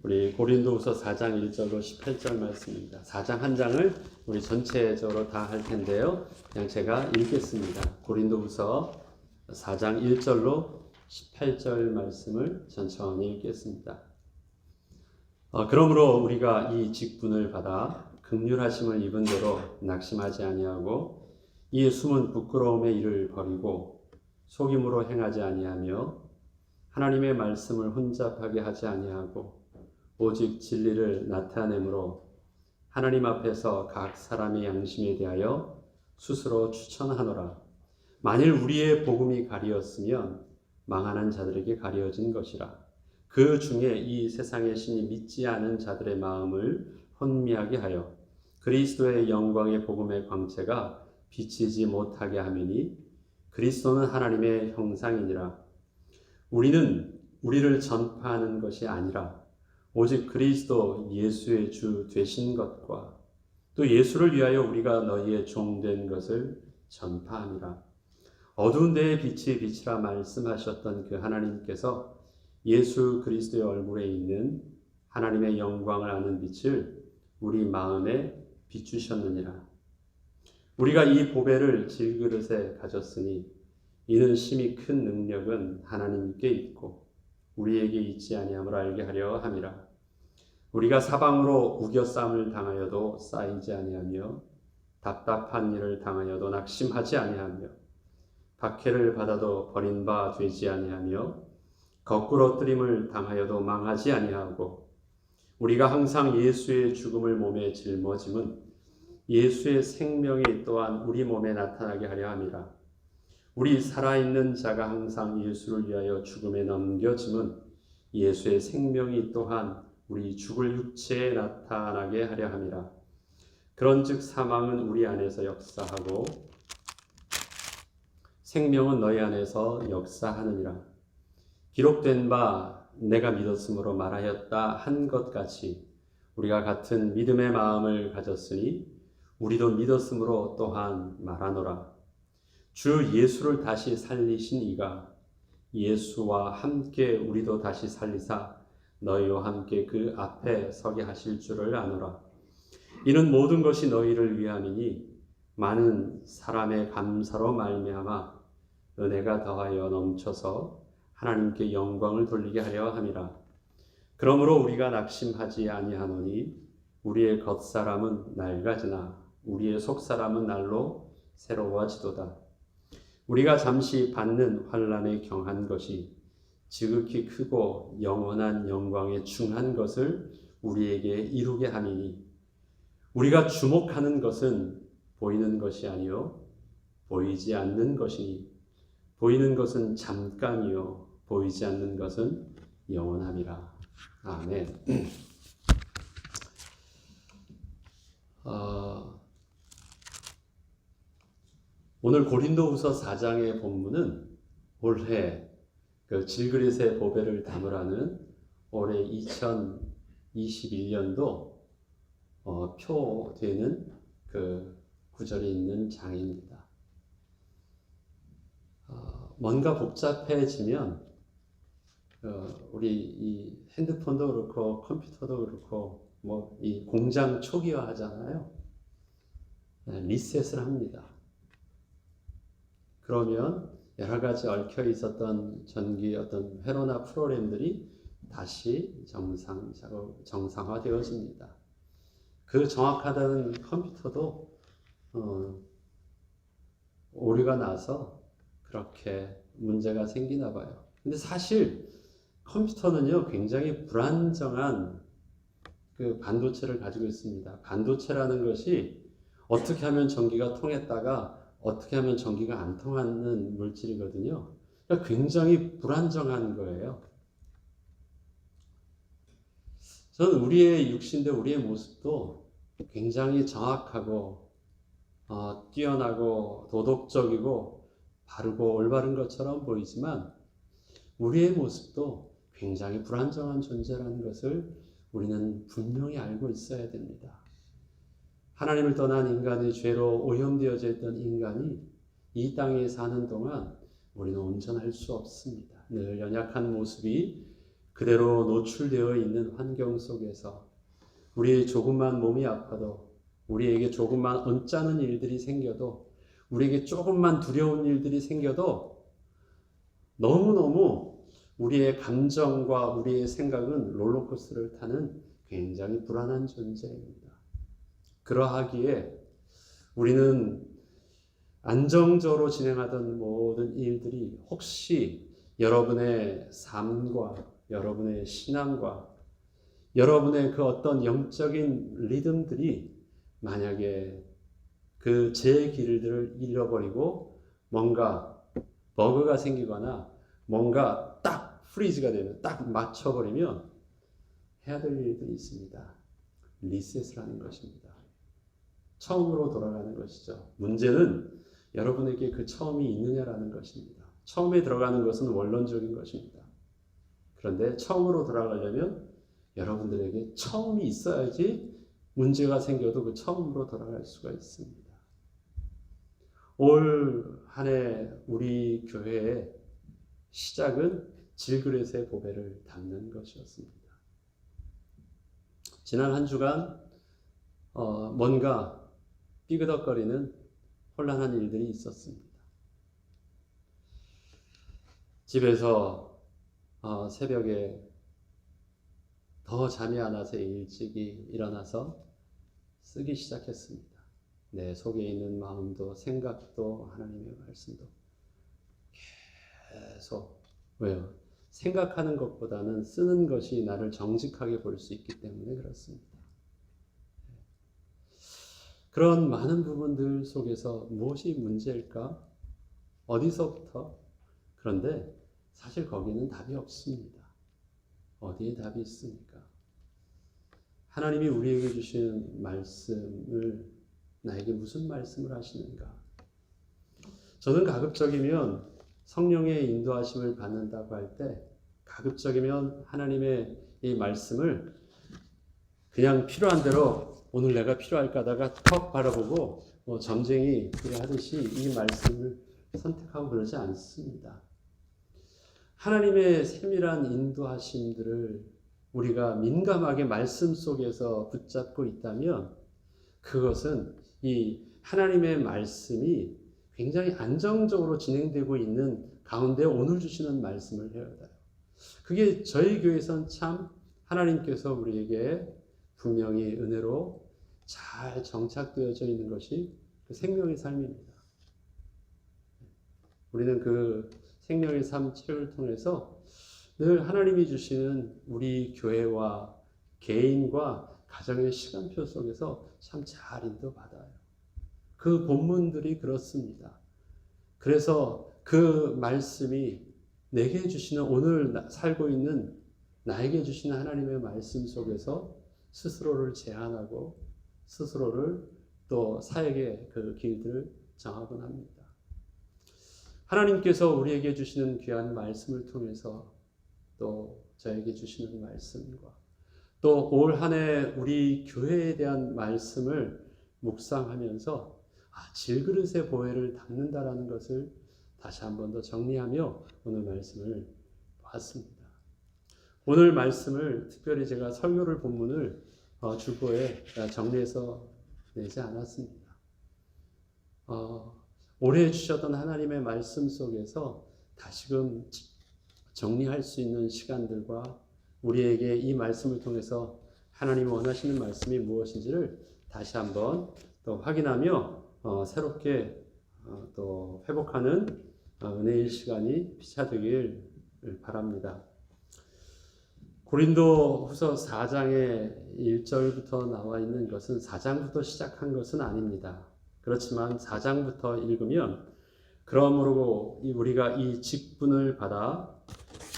우리 고린도후서 4장 1절로 18절 말씀입니다. 4장 한 장을 우리 전체적으로 다 할 텐데요. 그냥 제가 읽겠습니다. 고린도후서 4장 1절로 18절 말씀을 천천히 읽겠습니다. 그러므로 우리가 이 직분을 받아 긍휼하심을 입은 대로 낙심하지 아니하고 이 숨은 부끄러움의 일을 버리고 속임으로 행하지 아니하며 하나님의 말씀을 혼잡하게 하지 아니하고 오직 진리를 나타내므로 하나님 앞에서 각 사람의 양심에 대하여 스스로 추천하노라. 만일 우리의 복음이 가리었으면 망하는 자들에게 가려진 것이라. 그 중에 이 세상의 신이 믿지 않은 자들의 마음을 혼미하게 하여 그리스도의 영광의 복음의 광채가 비치지 못하게 함이니 그리스도는 하나님의 형상이니라. 우리는 우리를 전파하는 것이 아니라 오직 그리스도 예수의 주 되신 것과 또 예수를 위하여 우리가 너희의 종 된 것을 전파함이라. 어두운 데에 빛이 빛이라 말씀하셨던 그 하나님께서 예수 그리스도의 얼굴에 있는 하나님의 영광을 아는 빛을 우리 마음에 비추셨느니라. 우리가 이 보배를 질그릇에 가졌으니 이는 심히 큰 능력은 하나님께 있고 우리에게 있지 아니함을 알게 하려 함이라. 우리가 사방으로 우겨싸움을 당하여도 쌓이지 아니하며 답답한 일을 당하여도 낙심하지 아니하며 박해를 받아도 버린 바 되지 아니하며 거꾸로 뜨림을 당하여도 망하지 아니하고 우리가 항상 예수의 죽음을 몸에 짊어짐은 예수의 생명이 또한 우리 몸에 나타나게 하려 함이라. 우리 살아있는 자가 항상 예수를 위하여 죽음에 넘겨짐은 예수의 생명이 또한 우리 죽을 육체에 나타나게 하려 함이라. 그런즉 사망은 우리 안에서 역사하고 생명은 너희 안에서 역사하느니라. 기록된 바 내가 믿었으므로 말하였다 한 것 같이 우리가 같은 믿음의 마음을 가졌으니 우리도 믿었으므로 또한 말하노라. 주 예수를 다시 살리신 이가 예수와 함께 우리도 다시 살리사 너희와 함께 그 앞에 서게 하실 줄을 아노라. 이는 모든 것이 너희를 위함이니 많은 사람의 감사로 말미암아 은혜가 더하여 넘쳐서 하나님께 영광을 돌리게 하려 함이라. 그러므로 우리가 낙심하지 아니하노니 우리의 겉사람은 낡아지나 우리의 속사람은 날로 새로워지도다. 우리가 잠시 받는 환난에 경한 것이 지극히 크고 영원한 영광에 충한 것을 우리에게 이루게 함이니 우리가 주목하는 것은 보이는 것이 아니요 보이지 않는 것이니 보이는 것은 잠깐이요 보이지 않는 것은 영원함이라. 아멘. 오늘 고린도후서 4장의 본문은 올해 그 질그릇의 보배를 담으라는 올해 2021년도 표되는 그 구절이 있는 장입니다. 뭔가 복잡해지면 우리 이 핸드폰도 그렇고 컴퓨터도 그렇고 뭐 이 공장 초기화 하잖아요. 리셋을 합니다. 그러면 여러 가지 얽혀 있었던 전기 어떤 회로나 프로그램들이 다시 정상화되어집니다. 그 정확하다는 컴퓨터도 오류가 나서 그렇게 문제가 생기나 봐요. 근데 사실 컴퓨터는요 굉장히 불안정한 그 반도체를 가지고 있습니다. 반도체라는 것이 어떻게 하면 전기가 통했다가 어떻게 하면 전기가 안 통하는 물질이거든요. 그러니까 굉장히 불안정한 거예요. 저는 우리의 육신대 우리의 모습도 굉장히 정확하고 뛰어나고 도덕적이고 바르고 올바른 것처럼 보이지만 우리의 모습도 굉장히 불안정한 존재라는 것을 우리는 분명히 알고 있어야 됩니다. 하나님을 떠난 인간의 죄로 오염되어져 있던 인간이 이 땅에 사는 동안 우리는 온전할 수 없습니다. 늘 연약한 모습이 그대로 노출되어 있는 환경 속에서 우리 조금만 몸이 아파도, 우리에게 조금만 언짢은 일들이 생겨도, 우리에게 조금만 두려운 일들이 생겨도 너무너무 우리의 감정과 우리의 생각은 롤러코스터를 타는 굉장히 불안한 존재입니다. 그러하기에 우리는 안정적으로 진행하던 모든 일들이 혹시 여러분의 삶과 여러분의 신앙과 여러분의 그 어떤 영적인 리듬들이 만약에 그 제 길들을 잃어버리고 뭔가 버그가 생기거나 뭔가 딱 프리즈가 되면, 딱 맞춰버리면 해야 될 일들이 있습니다. 리셋을 하는 것입니다. 처음으로 돌아가는 것이죠. 문제는 여러분에게 그 처음이 있느냐라는 것입니다. 처음에 들어가는 것은 원론적인 것입니다. 그런데 처음으로 돌아가려면 여러분들에게 처음이 있어야지 문제가 생겨도 그 처음으로 돌아갈 수가 있습니다. 올 한 해 우리 교회의 시작은 질그릇의 보배를 담는 것이었습니다. 지난 한 주간 뭔가 삐그덕거리는 혼란한 일들이 있었습니다. 집에서 새벽에 더 잠이 안 와서 일찍이 일어나서 쓰기 시작했습니다. 내 속에 있는 마음도 생각도 하나님의 말씀도 계속, 왜요? 생각하는 것보다는 쓰는 것이 나를 정직하게 볼 수 있기 때문에 그렇습니다. 그런 많은 부분들 속에서 무엇이 문제일까? 어디서부터? 그런데 사실 거기는 답이 없습니다. 어디에 답이 있습니까? 하나님이 우리에게 주신 말씀을 나에게 무슨 말씀을 하시는가? 저는 가급적이면 성령의 인도하심을 받는다고 할 때 가급적이면 하나님의 이 말씀을 그냥 필요한 대로 오늘 내가 필요할까 하다가 턱 바라보고 점쟁이 하듯이 이 말씀을 선택하고 그러지 않습니다. 하나님의 세밀한 인도하심들을 우리가 민감하게 말씀 속에서 붙잡고 있다면 그것은 이 하나님의 말씀이 굉장히 안정적으로 진행되고 있는 가운데 오늘 주시는 말씀을 해요. 그게 저희 교회에선 참 하나님께서 우리에게 분명히 은혜로 잘 정착되어져 있는 것이 그 생명의 삶입니다. 우리는 그 생명의 삶 체험을 통해서 늘 하나님이 주시는 우리 교회와 개인과 가정의 시간표 속에서 참 잘 인도받아요. 그 본문들이 그렇습니다. 그래서 그 말씀이 내게 주시는, 오늘 살고 있는 나에게 주시는 하나님의 말씀 속에서 스스로를 제한하고 스스로를 또 사역의 그 길들을 정하곤 합니다. 하나님께서 우리에게 주시는 귀한 말씀을 통해서 또 저에게 주시는 말씀과 또 올 한 해 우리 교회에 대한 말씀을 묵상하면서 질그릇의 보혜를 담는다라는 것을 다시 한 번 더 정리하며 오늘 말씀을 봤습니다. 오늘 말씀을 특별히 제가 설교를 본문을 주보에 정리해서 내지 않았습니다. 올해 주셨던 하나님의 말씀 속에서 다시금 정리할 수 있는 시간들과 우리에게 이 말씀을 통해서 하나님이 원하시는 말씀이 무엇인지를 다시 한번 또 확인하며 새롭게 또 회복하는 은혜의 시간이 피차되길 바랍니다. 고린도 후서 4장의 1절부터 나와 있는 것은 4장부터 시작한 것은 아닙니다. 그렇지만 4장부터 읽으면 그러므로 우리가 이 직분을 받아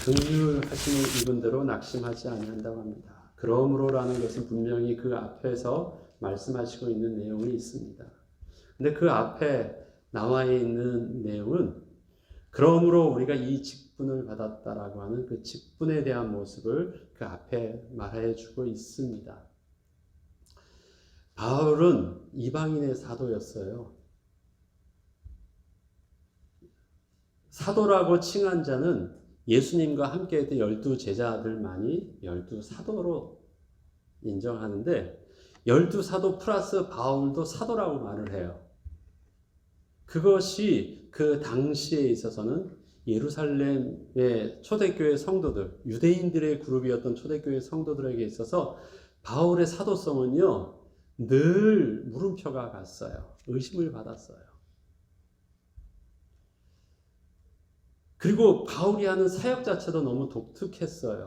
긍휼하심을 입은 대로 낙심하지 아니한다고 합니다. 그러므로라는 것은 분명히 그 앞에서 말씀하시고 있는 내용이 있습니다. 근데 그 앞에 나와 있는 내용은 그러므로 우리가 이 직분을 받았다라고 하는 그 직분에 대한 모습을 그 앞에 말해주고 있습니다. 바울은 이방인의 사도였어요. 사도라고 칭한 자는 예수님과 함께 했던 12제자들만이 12사도로 인정하는데 12사도 플러스 바울도 사도라고 말을 해요. 그것이 그 당시에 있어서는 예루살렘의 초대교회 성도들, 유대인들의 그룹이었던 초대교회 성도들에게 있어서 바울의 사도성은요, 늘 물음표가 갔어요. 의심을 받았어요. 그리고 바울이 하는 사역 자체도 너무 독특했어요.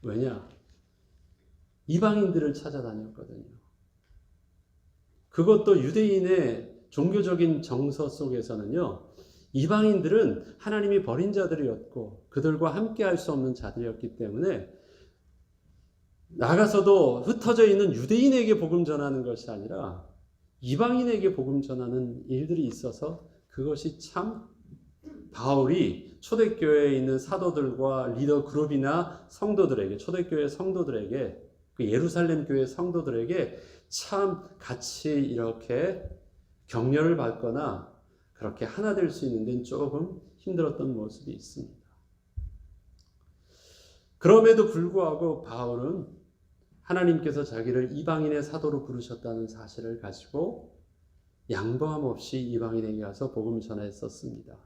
왜냐? 이방인들을 찾아다녔거든요. 그것도 유대인의 종교적인 정서 속에서는요, 이방인들은 하나님이 버린 자들이었고 그들과 함께 할 수 없는 자들이었기 때문에 나가서도 흩어져 있는 유대인에게 복음 전하는 것이 아니라 이방인에게 복음 전하는 일들이 있어서 그것이 참 바울이 초대교회에 있는 사도들과 리더 그룹이나 성도들에게, 초대교회 성도들에게, 그 예루살렘 교회 성도들에게 참 같이 이렇게 격려를 받거나 그렇게 하나 될 수 있는 데는 조금 힘들었던 모습이 있습니다. 그럼에도 불구하고 바울은 하나님께서 자기를 이방인의 사도로 부르셨다는 사실을 가지고 양보함 없이 이방인에게 가서 복음 전했었습니다.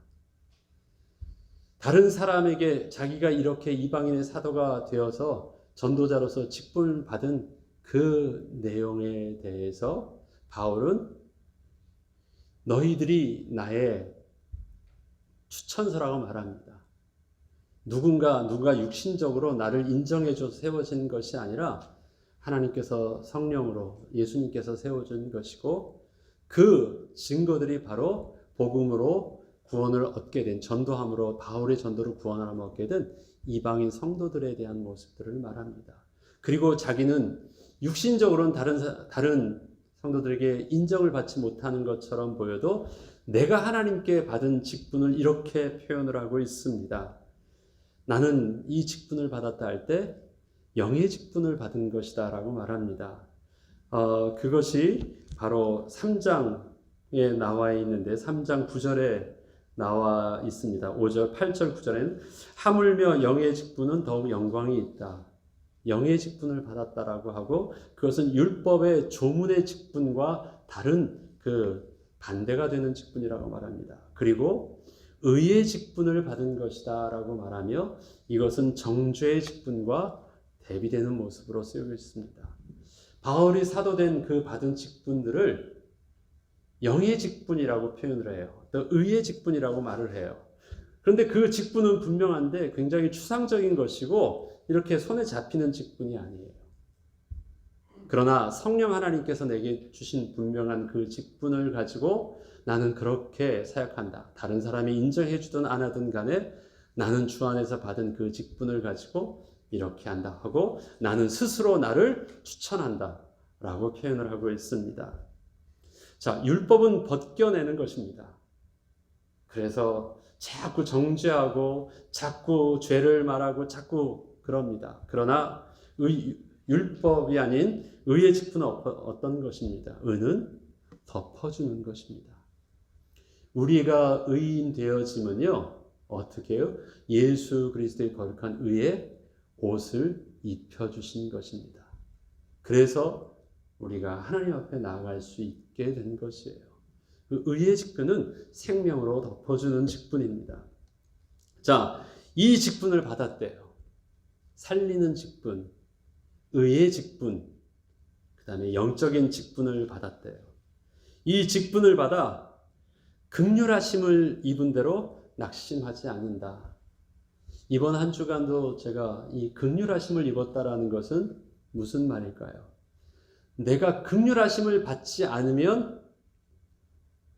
다른 사람에게 자기가 이렇게 이방인의 사도가 되어서 전도자로서 직분을 받은 그 내용에 대해서 바울은 너희들이 나의 추천서라고 말합니다. 누군가 육신적으로 나를 인정해줘서 세워진 것이 아니라 하나님께서 성령으로 예수님께서 세워준 것이고 그 증거들이 바로 복음으로 구원을 얻게 된, 전도함으로 바울의 전도로 구원을 얻게 된 이방인 성도들에 대한 모습들을 말합니다. 그리고 자기는 육신적으로는 다른 성도들에게 인정을 받지 못하는 것처럼 보여도 내가 하나님께 받은 직분을 이렇게 표현을 하고 있습니다. 나는 이 직분을 받았다 할 때 영의 직분을 받은 것이다 라고 말합니다. 그것이 바로 3장에 나와 있는데 3장 9절에 나와 있습니다. 5절, 8절, 9절에는 하물며 영의 직분은 더욱 영광이 있다. 영의 직분을 받았다라고 하고 그것은 율법의 조문의 직분과 다른 그 반대가 되는 직분이라고 말합니다. 그리고 의의 직분을 받은 것이다 라고 말하며 이것은 정죄의 직분과 대비되는 모습으로 쓰여져 있습니다. 바울이 사도된 그 받은 직분들을 영의 직분이라고 표현을 해요. 또 의의 직분이라고 말을 해요. 그런데 그 직분은 분명한데 굉장히 추상적인 것이고 이렇게 손에 잡히는 직분이 아니에요. 그러나 성령 하나님께서 내게 주신 분명한 그 직분을 가지고 나는 그렇게 사역한다. 다른 사람이 인정해 주든 안 하든 간에 나는 주 안에서 받은 그 직분을 가지고 이렇게 한다 하고 나는 스스로 나를 추천한다 라고 표현을 하고 있습니다. 자, 율법은 벗겨내는 것입니다. 그래서 자꾸 정죄하고 자꾸 죄를 말하고 자꾸 그럽니다. 그러나 율법이 아닌 의의 직분은 어떤 것입니다? 의는 덮어주는 것입니다. 우리가 의인 되어지면요 어떻게 해요? 예수 그리스도의 거룩한 의의 옷을 입혀주신 것입니다. 그래서 우리가 하나님 앞에 나아갈 수 있게 된 것이에요. 그 의의 직분은 생명으로 덮어주는 직분입니다. 자, 이 직분을 받았대요. 살리는 직분, 의의 직분, 그 다음에 영적인 직분을 받았대요. 이 직분을 받아 긍휼하심을 입은 대로 낙심하지 않는다. 이번 한 주간도 제가 이 긍휼하심을 입었다라는 것은 무슨 말일까요? 내가 긍휼하심을 받지 않으면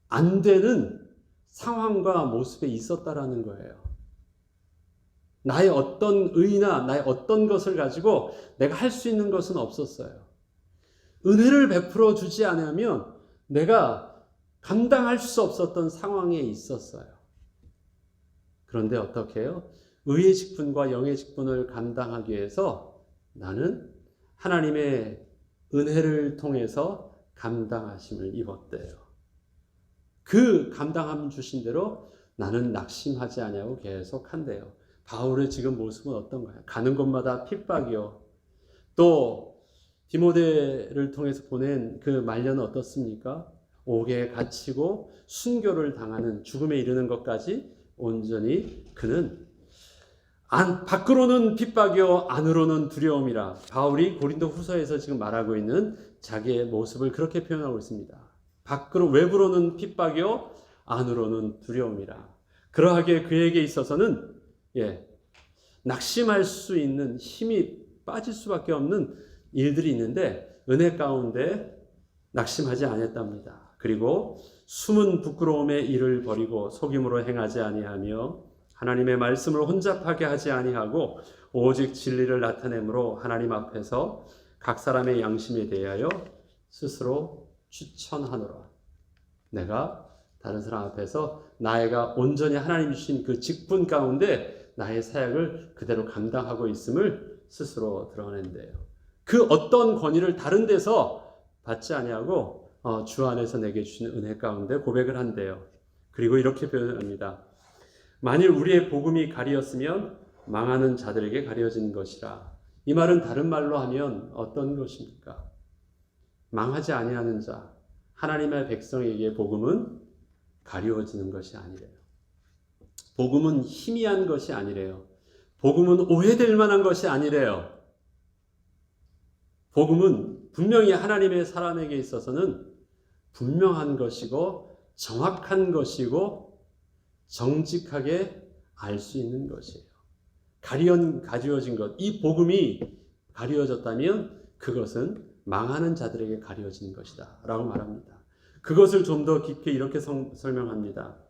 안 되는 상황과 모습에 있었다라는 거예요. 나의 어떤 의나 나의 어떤 것을 가지고 내가 할 수 있는 것은 없었어요. 은혜를 베풀어 주지 않으면 내가 감당할 수 없었던 상황에 있었어요. 그런데 어떻게 해요? 의의 직분과 영의 직분을 감당하기 위해서 나는 하나님의 은혜를 통해서 감당하심을 입었대요. 그 감당함 주신 대로 나는 낙심하지 아니하고 계속 한대요. 바울의 지금 모습은 어떤가요? 가는 곳마다 핍박이요. 또 디모데를 통해서 보낸 그 말년은 어떻습니까? 옥에 갇히고 순교를 당하는 죽음에 이르는 것까지 온전히 그는 밖으로는 핍박이요 안으로는 두려움이라. 바울이 고린도 후서에서 지금 말하고 있는 자기의 모습을 그렇게 표현하고 있습니다. 외부로는 핍박이요 안으로는 두려움이라. 그러하게 그에게 있어서는 낙심할 수 있는, 힘이 빠질 수밖에 없는 일들이 있는데 은혜 가운데 낙심하지 아니했답니다. 그리고 숨은 부끄러움의 일을 버리고 속임으로 행하지 아니하며 하나님의 말씀을 혼잡하게 하지 아니하고 오직 진리를 나타내므로 하나님 앞에서 각 사람의 양심에 대하여 스스로 추천하노라. 내가 다른 사람 앞에서 나이가 온전히 하나님 주신 그 직분 가운데 나의 사역을 그대로 감당하고 있음을 스스로 드러낸대요. 그 어떤 권위를 다른 데서 받지 아니하고 주 안에서 내게 주신 은혜 가운데 고백을 한대요. 그리고 이렇게 표현합니다. 만일 우리의 복음이 가리었으면 망하는 자들에게 가려진 것이라. 이 말은 다른 말로 하면 어떤 것입니까? 망하지 아니하는 자, 하나님의 백성에게 복음은 가리워지는 것이 아니래요. 복음은 희미한 것이 아니래요. 복음은 오해될 만한 것이 아니래요. 복음은 분명히 하나님의 사람에게 있어서는 분명한 것이고 정확한 것이고 정직하게 알 수 있는 것이에요. 가리워진 것, 이 복음이 가리워졌다면 그것은 망하는 자들에게 가리워진 것이다 라고 말합니다. 그것을 좀 더 깊게 이렇게 설명합니다.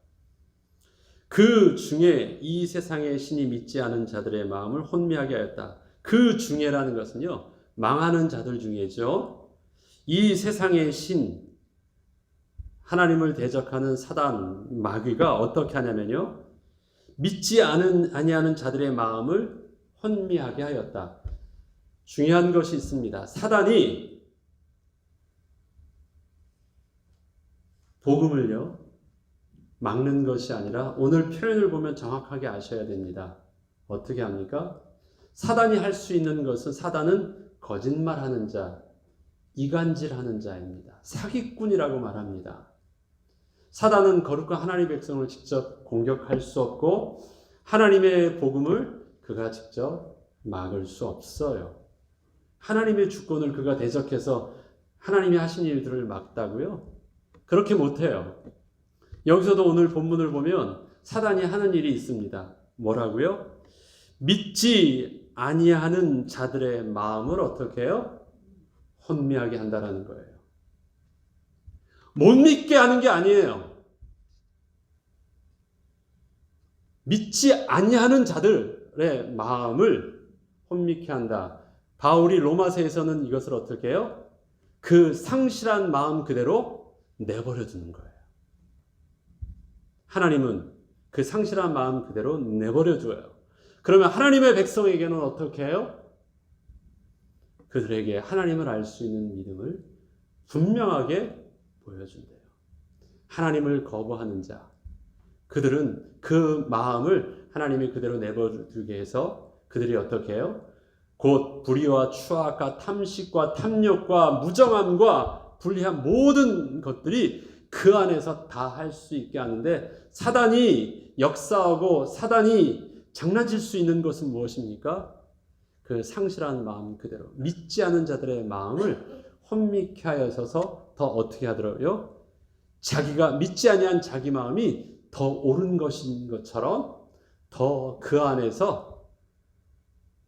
그 중에 이 세상의 신이 믿지 않은 자들의 마음을 혼미하게 하였다. 그 중에라는 것은요, 망하는 자들 중에죠. 이 세상의 신, 하나님을 대적하는 사단, 마귀가 어떻게 하냐면요, 믿지 아니하는 자들의 마음을 혼미하게 하였다. 중요한 것이 있습니다. 사단이 복음을요 막는 것이 아니라 오늘 표현을 보면 정확하게 아셔야 됩니다. 어떻게 합니까? 사단이 할 수 있는 것은, 사단은 거짓말하는 자, 이간질하는 자입니다. 사기꾼이라고 말합니다. 사단은 거룩한 하나님의 백성을 직접 공격할 수 없고 하나님의 복음을 그가 직접 막을 수 없어요. 하나님의 주권을 그가 대적해서 하나님이 하신 일들을 막다고요? 그렇게 못해요. 여기서도 오늘 본문을 보면 사단이 하는 일이 있습니다. 뭐라고요? 믿지 아니하는 자들의 마음을 어떻게 해요? 혼미하게 한다라는 거예요. 못 믿게 하는 게 아니에요. 믿지 아니하는 자들의 마음을 혼미케 한다. 바울이 로마서에서는 이것을 어떻게 해요? 그 상실한 마음 그대로 내버려 두는 거예요. 하나님은 그 상실한 마음 그대로 내버려 두어요. 그러면 하나님의 백성에게는 어떻게 해요? 그들에게 하나님을 알 수 있는 믿음을 분명하게 보여준대요. 하나님을 거부하는 자, 그들은 그 마음을 하나님이 그대로 내버려두게 해서 그들이 어떻게 해요? 곧 불의와 추악과 탐식과 탐욕과 무정함과 불리한 모든 것들이 그 안에서 다 할 수 있게 하는데, 사단이 역사하고 사단이 장난칠 수 있는 것은 무엇입니까? 그 상실한 마음 그대로, 믿지 않은 자들의 마음을 혼미케 하여서 더 어떻게 하더라고요? 자기가 믿지 아니한 자기 마음이 더 옳은 것인 것처럼 더 그 안에서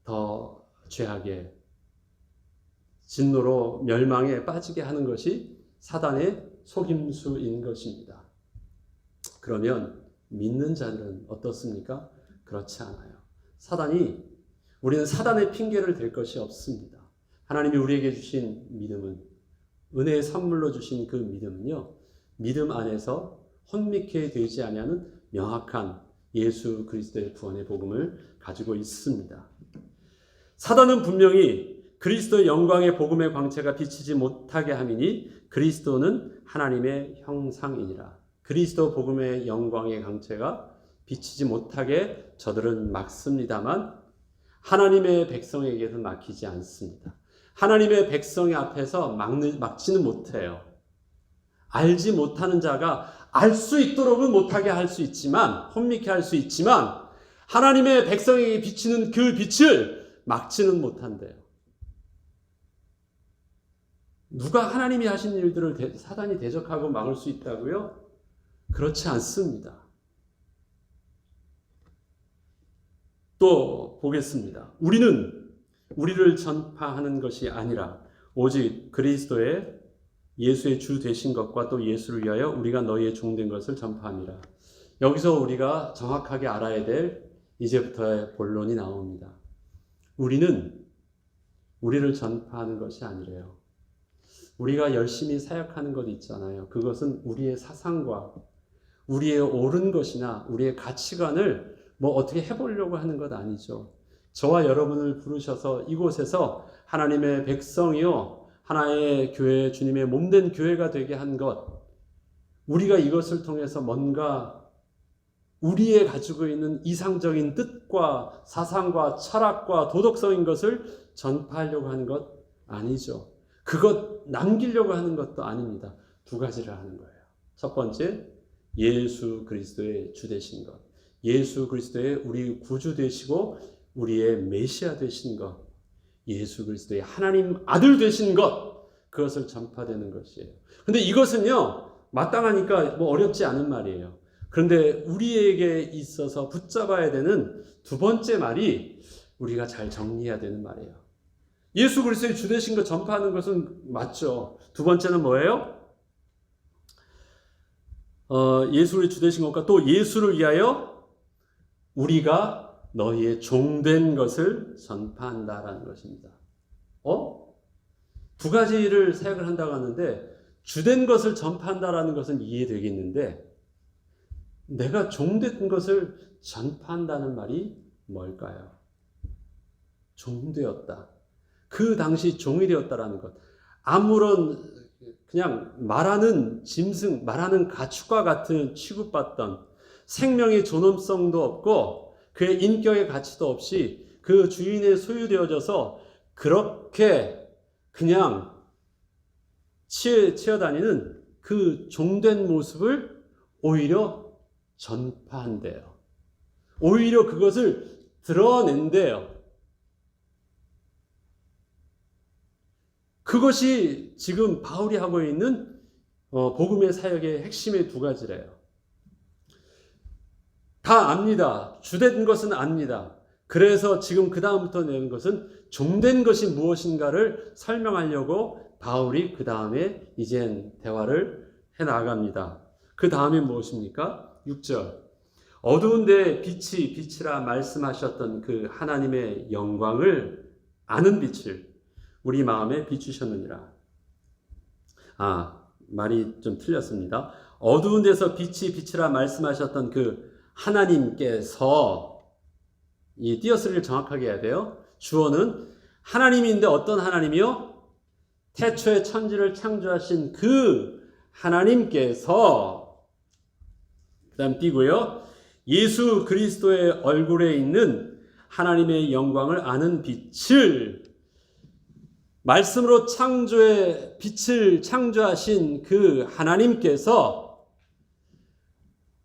더 죄악에, 진노로 멸망에 빠지게 하는 것이 사단의 속임수인 것입니다. 그러면 믿는 자들은 어떻습니까? 그렇지 않아요. 우리는 사단의 핑계를 댈 것이 없습니다. 하나님이 우리에게 주신 믿음은, 은혜의 선물로 주신 그 믿음은요, 믿음 안에서 혼미케 되지 아니하는 명확한 예수 그리스도의 구원의 복음을 가지고 있습니다. 사단은 분명히 그리스도의 영광의 복음의 광채가 비치지 못하게 함이니 그리스도는 하나님의 형상이니라. 그리스도 복음의 영광의 광채가 비치지 못하게 저들은 막습니다만 하나님의 백성에게는 막히지 않습니다. 하나님의 백성의 앞에서 막지는 못해요. 알지 못하는 자가 알 수 있도록은 못하게 할 수 있지만, 혼미케 할 수 있지만 하나님의 백성에게 비치는 그 빛을 막지는 못한대요. 누가 하나님이 하신 일들을 사단이 대적하고 막을 수 있다고요? 그렇지 않습니다. 또 보겠습니다. 우리는 우리를 전파하는 것이 아니라 오직 그리스도의 예수의 주 되신 것과 또 예수를 위하여 우리가 너희의 종된 것을 전파함이라. 여기서 우리가 정확하게 알아야 될 이제부터의 본론이 나옵니다. 우리는 우리를 전파하는 것이 아니래요. 우리가 열심히 사역하는 것 있잖아요. 그것은 우리의 사상과 우리의 옳은 것이나 우리의 가치관을 어떻게 해보려고 하는 것 아니죠. 저와 여러분을 부르셔서 이곳에서 하나님의 백성이요, 하나의 교회, 주님의 몸된 교회가 되게 한 것, 우리가 이것을 통해서 뭔가 우리의 가지고 있는 이상적인 뜻과 사상과 철학과 도덕성인 것을 전파하려고 하는 것 아니죠. 그것 남기려고 하는 것도 아닙니다. 두 가지를 하는 거예요. 첫 번째, 예수 그리스도의 주 되신 것, 예수 그리스도의 우리 구주 되시고 우리의 메시아 되신 것, 예수 그리스도의 하나님 아들 되신 것, 그것을 전파되는 것이에요. 근데 이것은요, 마땅하니까 어렵지 않은 말이에요. 그런데 우리에게 있어서 붙잡아야 되는 두 번째 말이 우리가 잘 정리해야 되는 말이에요. 예수 그리스도의 주 되신 것 전파하는 것은 맞죠. 두 번째는 뭐예요? 예수의 주 되신 것과 또 예수를 위하여 우리가 너희의 종된 것을 전파한다라는 것입니다. 두 가지를 사역을 한다고 하는데 주된 것을 전파한다라는 것은 이해되겠는데 내가 종된 것을 전파한다는 말이 뭘까요? 종되었다. 그 당시 종이 되었다라는 것. 아무런 그냥 말하는 짐승, 말하는 가축과 같은 취급받던 생명의 존엄성도 없고 그의 인격의 가치도 없이 그 주인의 소유되어져서 그렇게 그냥 치어다니는 그 종된 모습을 오히려 전파한대요. 오히려 그것을 드러낸대요. 그것이 지금 바울이 하고 있는 복음의 사역의 핵심의 두 가지래요. 다 압니다. 주된 것은 압니다. 그래서 지금 그 다음부터 내는 것은 종된 것이 무엇인가를 설명하려고 바울이 그 다음에 이젠 대화를 해나갑니다. 그 다음에 무엇입니까? 6절. 어두운 데 빛이라 말씀하셨던 그 하나님의 영광을 아는 빛을 우리 마음에 비추셨느니라. 말이 좀 틀렸습니다. 어두운 데서 빛이라 말씀하셨던 그 하나님께서, 이 띄어쓰기를 정확하게 해야 돼요. 주어는 하나님인데 어떤 하나님이요? 태초에 천지를 창조하신 그 하나님께서, 그 다음 띄고요. 예수 그리스도의 얼굴에 있는 하나님의 영광을 아는 빛을, 말씀으로 빛을 창조하신 그 하나님께서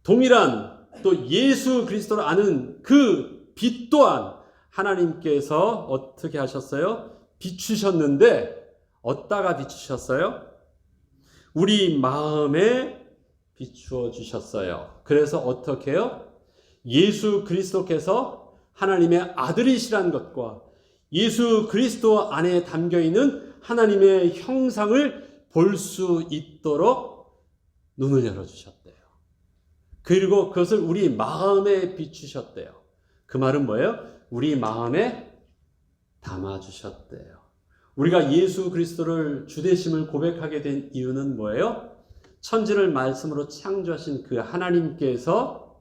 동일한 또 예수 그리스도를 아는 그 빛 또한 하나님께서 어떻게 하셨어요? 비추셨는데 어디다가 비추셨어요? 우리 마음에 비추어 주셨어요. 그래서 어떻게 해요? 예수 그리스도께서 하나님의 아들이시란 것과 예수 그리스도 안에 담겨있는 하나님의 형상을 볼 수 있도록 눈을 열어주셨대요. 그리고 그것을 우리 마음에 비추셨대요. 그 말은 뭐예요? 우리 마음에 담아주셨대요. 우리가 예수 그리스도를 주되심을 고백하게 된 이유는 뭐예요? 천지를 말씀으로 창조하신 그 하나님께서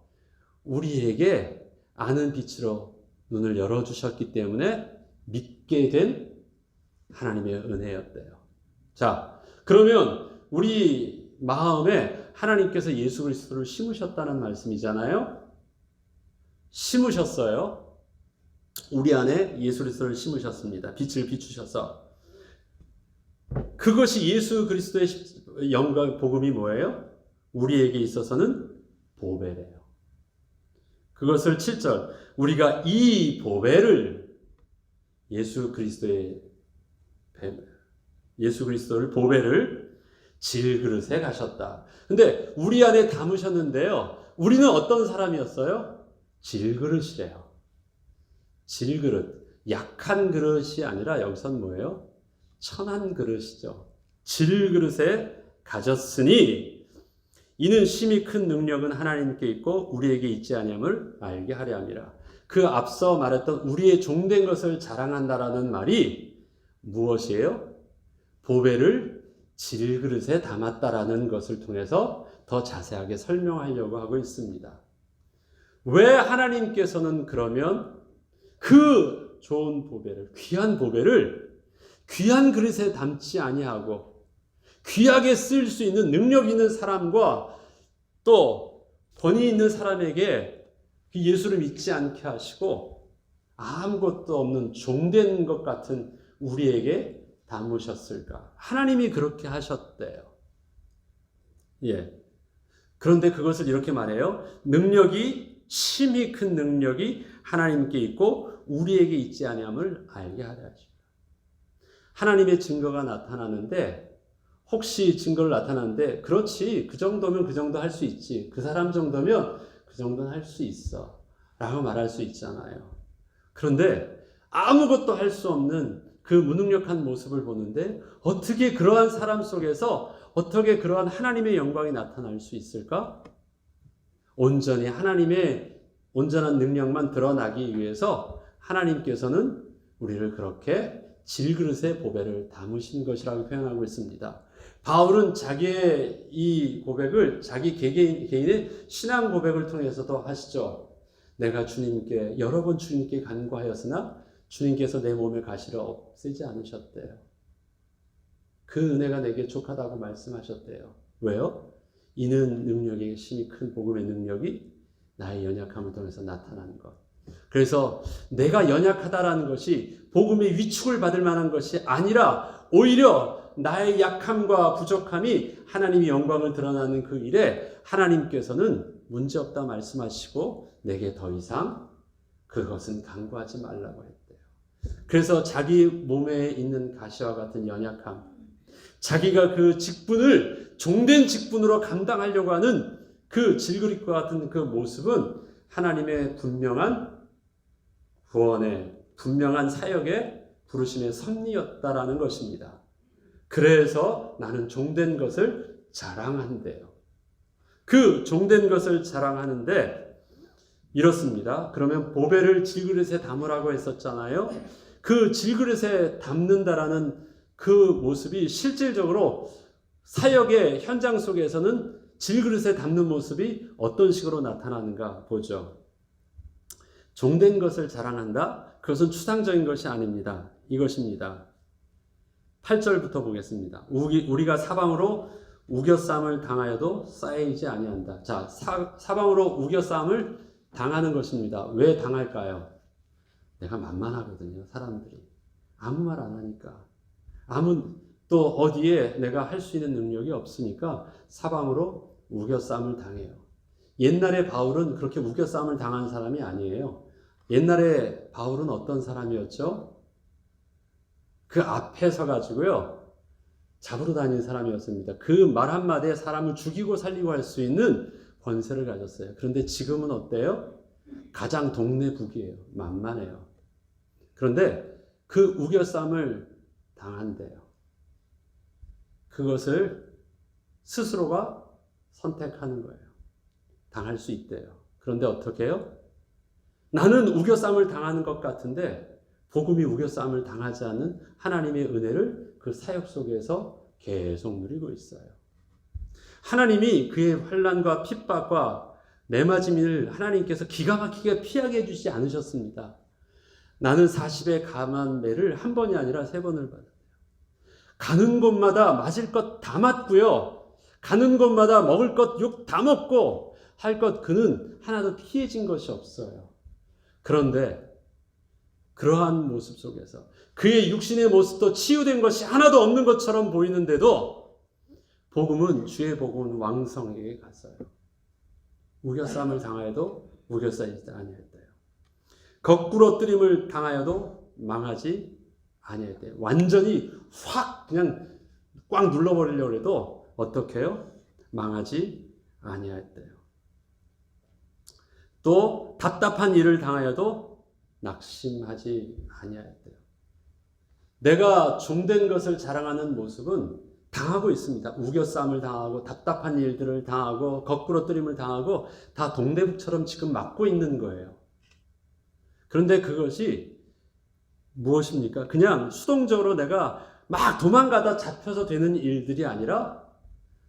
우리에게 아는 빛으로 눈을 열어주셨기 때문에 믿게 된 하나님의 은혜였대요. 자, 그러면 우리 마음에 하나님께서 예수 그리스도를 심으셨다는 말씀이잖아요. 심으셨어요. 우리 안에 예수 그리스도를 심으셨습니다. 빛을 비추셔서. 그것이 예수 그리스도의 영광 복음이 뭐예요? 우리에게 있어서는 보배래요. 그것을 7절 우리가 이 보배를 예수 그리스도를 보배를 질그릇에 가셨다. 근데 우리 안에 담으셨는데요. 우리는 어떤 사람이었어요? 질그릇이래요. 질그릇. 약한 그릇이 아니라 여기선 뭐예요? 천한 그릇이죠. 질그릇에 가졌으니 이는 심히 큰 능력은 하나님께 있고 우리에게 있지 아니함을 알게 하려 함이라. 그 앞서 말했던 우리의 종된 것을 자랑한다라는 말이 무엇이에요? 보배를 질그릇에 담았다라는 것을 통해서 더 자세하게 설명하려고 하고 있습니다. 왜 하나님께서는 그러면 그 좋은 보배를, 귀한 보배를 귀한 그릇에 담지 아니하고 귀하게 쓸 수 있는 능력 있는 사람과 또 권위 있는 사람에게 예수를 믿지 않게 하시고 아무것도 없는 종된 것 같은 우리에게 담으셨을까? 하나님이 그렇게 하셨대요. 예. 그런데 그것을 이렇게 말해요. 능력이 심히 큰 능력이 하나님께 있고 우리에게 있지 아니함을 알게 하려 하십니다. 하나님의 증거가 나타나는데 혹시 증거를 나타나는데 그렇지 그 정도면 그 정도 할 수 있지 그 사람 정도면 그 정도는 할 수 있어 라고 말할 수 있잖아요. 그런데 아무것도 할 수 없는 그 무능력한 모습을 보는데 어떻게 그러한 사람 속에서 어떻게 그러한 하나님의 영광이 나타날 수 있을까? 온전히 하나님의 온전한 능력만 드러나기 위해서 하나님께서는 우리를 그렇게 질그릇의 보배를 담으신 것이라고 표현하고 있습니다. 바울은 자기의 이 고백을 자기 개인의 신앙 고백을 통해서도 하시죠. 내가 주님께 여러 번 주님께 간구하였으나 주님께서 내 몸의 가시를 없애지 않으셨대요. 그 은혜가 내게 족하다고 말씀하셨대요. 왜요? 이는 능력이 심히 큰 복음의 능력이 나의 연약함을 통해서 나타나는 것. 그래서 내가 연약하다라는 것이 복음의 위축을 받을 만한 것이 아니라 오히려 나의 약함과 부족함이 하나님의 영광을 드러나는 그 일에 하나님께서는 문제없다 말씀하시고 내게 더 이상 그것은 간구하지 말라고 했대요. 그래서 자기 몸에 있는 가시와 같은 연약함, 자기가 그 직분을 종된 직분으로 감당하려고 하는 그 질그릇과 같은 그 모습은 하나님의 분명한 구원의 분명한 사역의 부르심의 섭리였다라는 것입니다. 그래서 나는 종된 것을 자랑한대요. 그 종된 것을 자랑하는데 이렇습니다. 그러면 보배를 질그릇에 담으라고 했었잖아요. 그 질그릇에 담는다라는 그 모습이 실질적으로 사역의 현장 속에서는 질그릇에 담는 모습이 어떤 식으로 나타나는가 보죠. 종된 것을 자랑한다? 그것은 추상적인 것이 아닙니다. 이것입니다. 8절부터 보겠습니다. 우리가 사방으로 우겨싸움을 당하여도 쌓이지 아니한다. 자, 사방으로 우겨싸움을 당하는 것입니다. 왜 당할까요? 내가 만만하거든요. 사람들이. 아무 말 안 하니까. 또 어디에 내가 할 수 있는 능력이 없으니까 사방으로 우겨싸움을 당해요. 옛날에 바울은 그렇게 우겨싸움을 당한 사람이 아니에요. 옛날에 바울은 어떤 사람이었죠? 그 앞에 서가지고요. 잡으러 다니는 사람이었습니다. 그 말 한마디에 사람을 죽이고 살리고 할 수 있는 권세를 가졌어요. 그런데 지금은 어때요? 가장 동네북이에요. 만만해요. 그런데 그 우겨싸움을 당한대요. 그것을 스스로가 선택하는 거예요. 당할 수 있대요. 그런데 어떻게 해요? 나는 우겨싸움을 당하는 것 같은데 복음이 우겨싸움을 당하지 않는 하나님의 은혜를 그 사역 속에서 계속 누리고 있어요. 하나님이 그의 환난과 핍박과 매맞음을 하나님께서 기가 막히게 피하게 해주지 않으셨습니다. 나는 40의 감한 매를 한 번이 아니라 3번을 받았대요. 가는 곳마다 맞을 것 다 맞고요. 가는 곳마다 먹을 것 욕 다 먹고 할 것 그는 하나도 피해진 것이 없어요. 그런데 그러한 모습 속에서 그의 육신의 모습도 치유된 것이 하나도 없는 것처럼 보이는데도 복음은, 주의 복음은 왕성하게 갔어요. 우겨쌈을 당하여도 우겨싸이지 아니했대요. 거꾸로 뜨림을 당하여도 망하지 아니했대요. 완전히 확 그냥 꽉 눌러버리려고 해도 어떻게 해요? 망하지 아니했대요. 또 답답한 일을 당하여도 낙심하지 아니하였대요. 내가 종된 것을 자랑하는 모습은 당하고 있습니다. 우겨쌈을 당하고 답답한 일들을 당하고 거꾸로 뜨림을 당하고 다 동대북처럼 지금 맞고 있는 거예요. 그런데 그것이 무엇입니까? 그냥 수동적으로 내가 막 도망가다 잡혀서 되는 일들이 아니라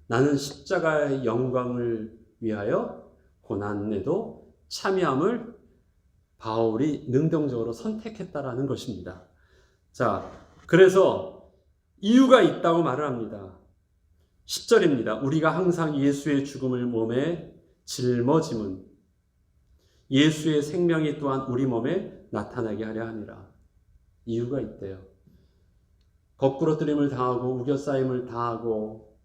나는 십자가의 영광을 위하여 고난에도 참여함을 바울이 능동적으로 선택했다라는 것입니다. 자, 그래서 이유가 있다고 말을 합니다. 10절입니다. 우리가 항상 예수의 죽음을 몸에 짊어짐은 예수의 생명이 또한 우리 몸에 나타나게 하려 함이라. 이유가 있대요. 거꾸로 뜨림을 당하고 우겨싸임을 당하고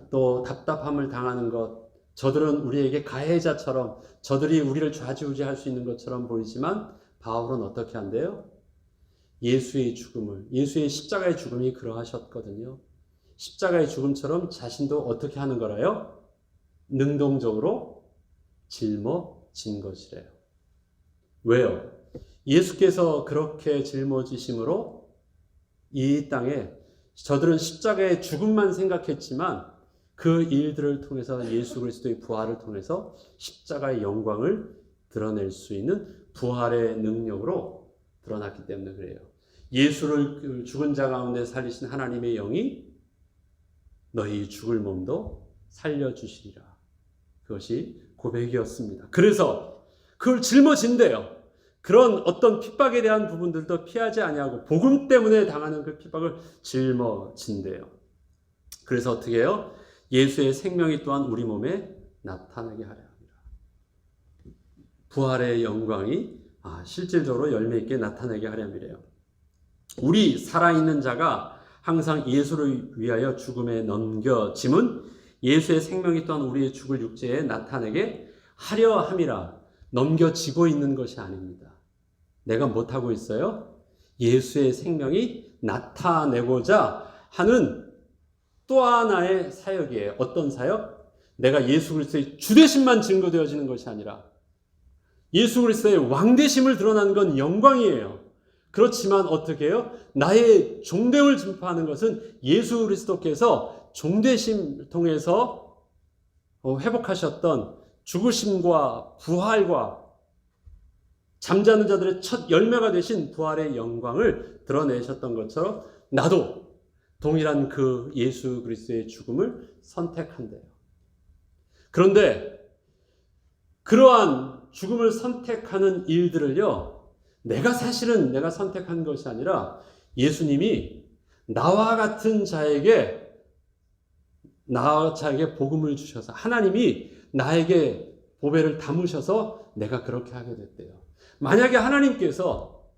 또 답답함을 당하는 것, 저들은 우리에게 가해자처럼, 저들이 우리를 좌지우지할 수 있는 것처럼 보이지만 바울은 어떻게 한대요? 예수의 죽음을, 예수의 십자가의 죽음이 그러하셨거든요. 십자가의 죽음처럼 자신도 어떻게 하는 거라요? 능동적으로 짊어진 것이래요. 왜요? 예수께서 그렇게 짊어지심으로 이 땅에 저들은 십자가의 죽음만 생각했지만 그 일들을 통해서 예수 그리스도의 부활을 통해서 십자가의 영광을 드러낼 수 있는 부활의 능력으로 드러났기 때문에 그래요. 예수를 죽은 자 가운데 살리신 하나님의 영이 너희 죽을 몸도 살려주시리라. 그것이 고백이었습니다. 그래서 그걸 짊어진대요. 그런 어떤 핍박에 대한 부분들도 피하지 아니하고 복음 때문에 당하는 그 핍박을 짊어진대요. 그래서 어떻게 해요? 예수의 생명이 또한 우리 몸에 나타나게 하려 합니다. 부활의 영광이 실질적으로 열매 있게 나타나게 하려 함이래요. 우리 살아있는 자가 항상 예수를 위하여 죽음에 넘겨짐은 예수의 생명이 또한 우리의 죽을 육체에 나타내게 하려 함이라. 넘겨지고 있는 것이 아닙니다. 내가 못하고 있어요? 예수의 생명이 나타내고자 하는 또 하나의 사역이에요. 어떤 사역? 내가 예수 그리스도의 주되심만 증거되어지는 것이 아니라 예수 그리스도의 왕되심을 드러나는 건 영광이에요. 그렇지만 어떻게 해요? 나의 종됨을 증파하는 것은 예수 그리스도께서 종되심을 통해서 회복하셨던 죽으심과 부활과 잠자는 자들의 첫 열매가 되신 부활의 영광을 드러내셨던 것처럼 나도 동일한 그 예수 그리스도의 죽음을 선택한대요. 그런데 그러한 죽음을 선택하는 일들을요, 내가 선택한 것이 아니라 예수님이 나와 같은 자에게 복음을 주셔서 하나님이 나에게 보배를 담으셔서 내가 그렇게 하게 됐대요. 만약에 하나님께서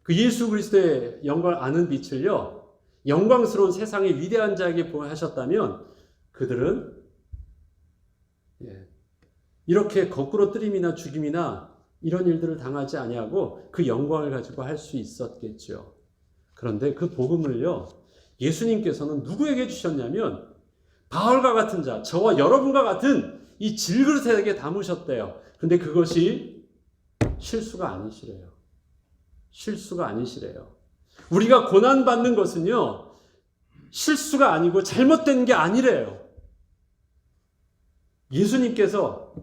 그 예수 그리스도의 영광을 아는 빛을요, 영광스러운 세상의 위대한 자에게 보하셨다면 그들은 이렇게 거꾸로 뜨림이나 죽임이나 이런 일들을 당하지 아니하고 그 영광을 가지고 할 수 있었겠죠. 그런데 그 복음을요, 예수님께서는 누구에게 주셨냐면 바울과 같은 자, 저와 여러분과 같은 이 질그릇에게 담으셨대요. 근데 그것이 실수가 아니시래요. 실수가 아니시래요. 우리가 고난받는 것은요, 실수가 아니고 잘못된 게 아니래요. 예수님께서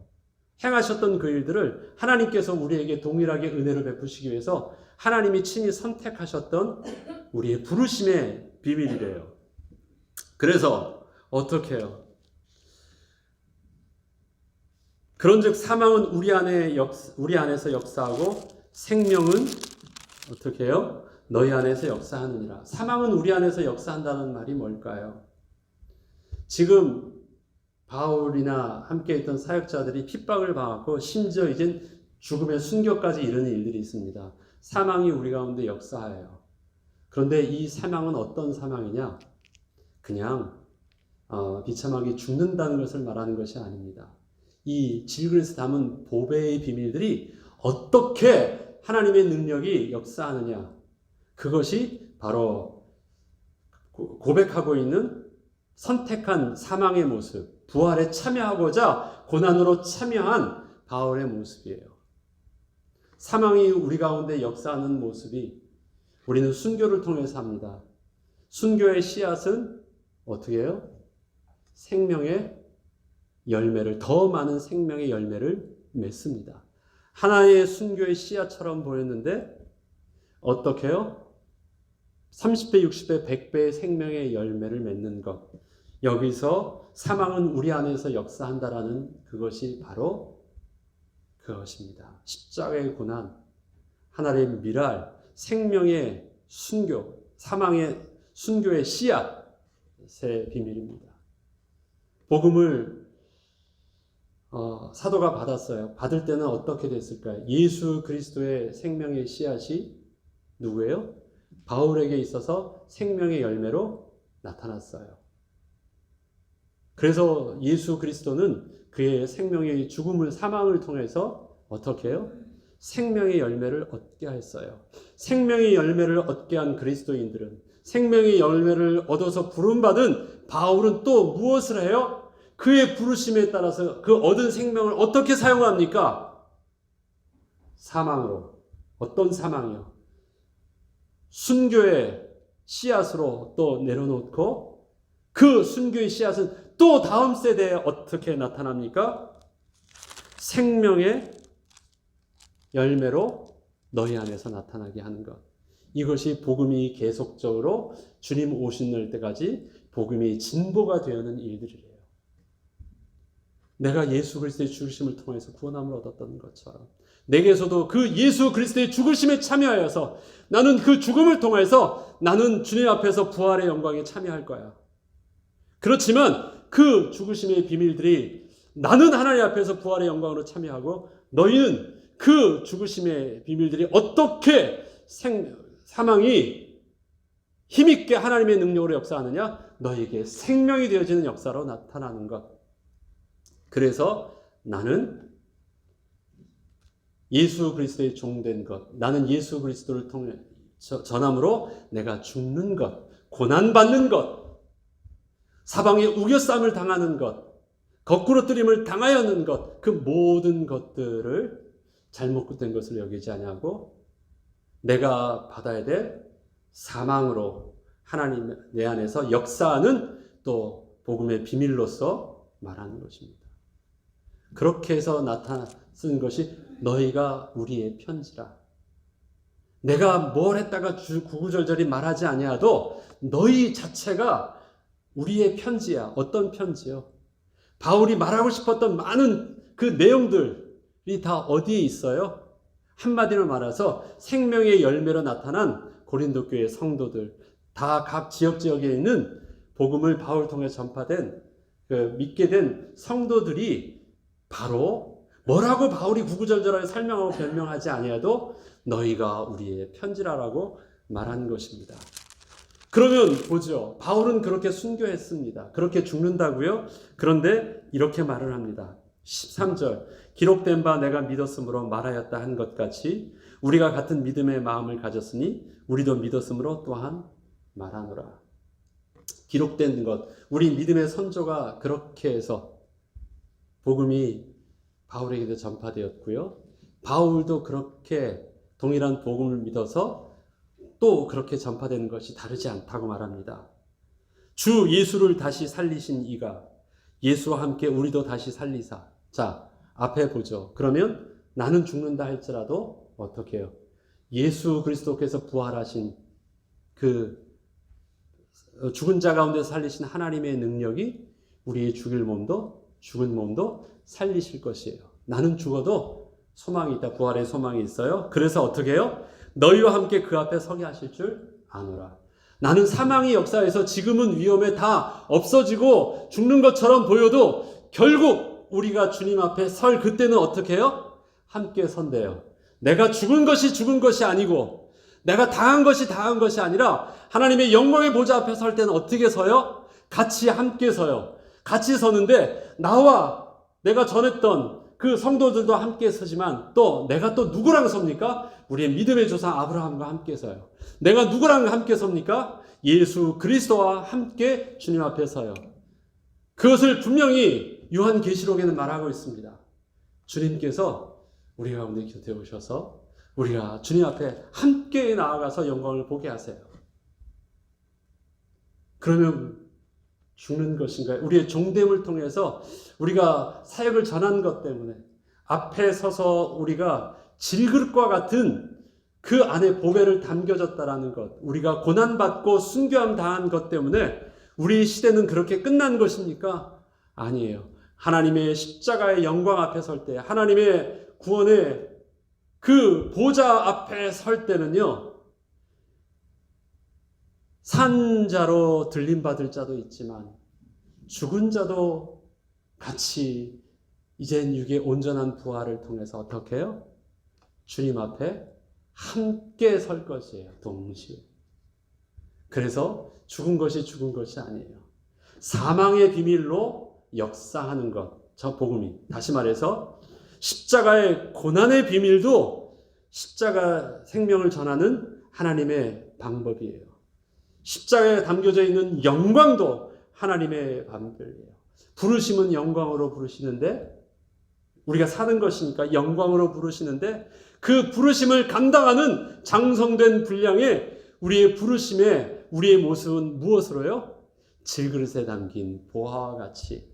행하셨던 그 일들을 하나님께서 우리에게 동일하게 은혜를 베푸시기 위해서 하나님이 친히 선택하셨던 우리의 부르심의 비밀이래요. 그래서 어떻게 해요? 그런즉 사망은 우리 안에서 역사하고 생명은 어떻게 해요? 너희 안에서 역사하느니라. 사망은 우리 안에서 역사한다는 말이 뭘까요? 지금 바울이나 함께 있던 사역자들이 핍박을 받았고 심지어 이젠 죽음의 순교까지 이르는 일들이 있습니다. 사망이 우리 가운데 역사해요. 그런데 이 사망은 어떤 사망이냐? 그냥 비참하게 죽는다는 것을 말하는 것이 아닙니다. 이 질그릇에 담은 보배의 비밀들이 어떻게 하나님의 능력이 역사하느냐? 그것이 바로 고백하고 있는 선택한 사망의 모습, 부활에 참여하고자 고난으로 참여한 바울의 모습이에요. 사망이 우리 가운데 역사하는 모습이 우리는 순교를 통해서 합니다. 순교의 씨앗은 어떻게 해요? 생명의 열매를, 더 많은 생명의 열매를 맺습니다. 하나의 순교의 씨앗처럼 보였는데 어떻게 해요? 30배, 60배, 100배의 생명의 열매를 맺는 것. 여기서 사망은 우리 안에서 역사한다라는 그것이 바로 그것입니다. 십자가의 고난, 하나님의 미랄, 생명의 순교, 사망의 순교의 씨앗의 비밀입니다. 복음을 사도가 받았어요. 받을 때는 어떻게 됐을까요? 예수 그리스도의 생명의 씨앗이 누구예요? 바울에게 있어서 생명의 열매로 나타났어요. 그래서 예수 그리스도는 그의 생명의 죽음을, 사망을 통해서 어떻게 해요? 생명의 열매를 얻게 했어요. 생명의 열매를 얻게 한 그리스도인들은, 생명의 열매를 얻어서 부름받은 바울은 또 무엇을 해요? 그의 부르심에 따라서 그 얻은 생명을 어떻게 사용합니까? 사망으로. 어떤 사망이요? 순교의 씨앗으로 또 내려놓고, 그 순교의 씨앗은 또 다음 세대에 어떻게 나타납니까? 생명의 열매로 너희 안에서 나타나게 하는 것. 이것이 복음이 계속적으로 주님 오시는 때까지 복음이 진보가 되는 일들이래요. 내가 예수 그리스도의 죽으심을 통해서 구원함을 얻었던 것처럼 내게서도 그 예수 그리스도의 죽으심에 참여하여서 나는 그 죽음을 통해서 나는 주님 앞에서 부활의 영광에 참여할 거야. 그렇지만 그 죽으심의 비밀들이 나는 하나님 앞에서 부활의 영광으로 참여하고 너희는 그 죽으심의 비밀들이 어떻게 사망이 힘있게 하나님의 능력으로 역사하느냐? 너에게 생명이 되어지는 역사로 나타나는 것. 그래서 나는 예수 그리스도의 종된 것, 나는 예수 그리스도를 통해 전함으로 내가 죽는 것, 고난받는 것, 사방에 우겨쌈을 당하는 것, 거꾸로 뜨림을 당하여는 것, 그 모든 것들을 잘못된 것을 여기지 아니하고 내가 받아야 될 사망으로 하나님 내 안에서 역사하는 또 복음의 비밀로서 말하는 것입니다. 그렇게 해서 쓴 것이 너희가 우리의 편지라. 내가 뭘 했다가 구구절절히 말하지 아니하도 너희 자체가 우리의 편지야. 어떤 편지요? 바울이 말하고 싶었던 많은 그 내용들이 다 어디에 있어요? 한마디로 말해서 생명의 열매로 나타난 고린도 교회 성도들, 다 각 지역에 있는 복음을 바울 통해 전파된 믿게 된 성도들이 바로 뭐라고 바울이 구구절절하게 설명하고 변명하지 아니하도 너희가 우리의 편지라라고 말한 것입니다. 그러면 보죠. 바울은 그렇게 순교했습니다. 그렇게 죽는다고요? 그런데 이렇게 말을 합니다. 13절 기록된 바 내가 믿었으므로 말하였다 한 것 같이 우리가 같은 믿음의 마음을 가졌으니 우리도 믿었으므로 또한 말하노라. 기록된 것, 우리 믿음의 선조가 그렇게 해서 복음이 바울에게도 전파되었고요. 바울도 그렇게 동일한 복음을 믿어서 또 그렇게 전파되는 것이 다르지 않다고 말합니다. 주 예수를 다시 살리신 이가 예수와 함께 우리도 다시 살리사. 자, 앞에 보죠. 그러면 나는 죽는다 할지라도 어떻게 해요? 예수 그리스도께서 부활하신 그 죽은 자 가운데 살리신 하나님의 능력이 우리의 죽은 몸도 살리실 것이에요. 나는 죽어도 소망이 있다. 부활의 소망이 있어요. 그래서 어떻게 해요? 너희와 함께 그 앞에 서게 하실 줄 아노라. 나는 사망의 역사에서 지금은 위험에 다 없어지고 죽는 것처럼 보여도 결국 우리가 주님 앞에 설 그때는 어떻게 해요? 함께 선대요. 내가 죽은 것이 죽은 것이 아니고 내가 당한 것이 당한 것이 아니라 하나님의 영광의 보좌 앞에 설 때는 어떻게 서요? 같이 함께 서요. 같이 서는데 나와 내가 전했던 그 성도들도 함께 서지만 또 내가 또 누구랑 섭니까? 우리의 믿음의 조상 아브라함과 함께 서요. 내가 누구랑 함께 섭니까? 예수 그리스도와 함께 주님 앞에 서요. 그것을 분명히 요한계시록에는 말하고 있습니다. 주님께서 우리 가운데 곁에 오셔서 우리가 주님 앞에 함께 나아가서 영광을 보게 하세요. 그러면 죽는 것인가요? 우리의 종됨을 통해서 우리가 사역을 전한 것 때문에 앞에 서서 우리가 질그릇과 같은 그 안에 보배를 담겨졌다라는 것, 우리가 고난받고 순교함 당한 것 때문에 우리 시대는 그렇게 끝난 것입니까? 아니에요. 하나님의 십자가의 영광 앞에 설 때, 하나님의 구원의 그 보좌 앞에 설 때는요, 산 자로 들림받을 자도 있지만 죽은 자도 같이 이젠 육의 온전한 부활을 통해서 어떻게 해요? 주님 앞에 함께 설 것이에요. 동시에. 그래서 죽은 것이 죽은 것이 아니에요. 사망의 비밀로 역사하는 것. 저 복음이. 다시 말해서 십자가의 고난의 비밀도 십자가 생명을 전하는 하나님의 방법이에요. 십자가에 담겨져 있는 영광도 하나님의 방법이에요. 부르심은 영광으로 부르시는데 우리가 사는 것이니까 영광으로 부르시는데 그 부르심을 감당하는 장성된 분량의 우리의 부르심에 우리의 모습은 무엇으로요? 질그릇에 담긴 보화와 같이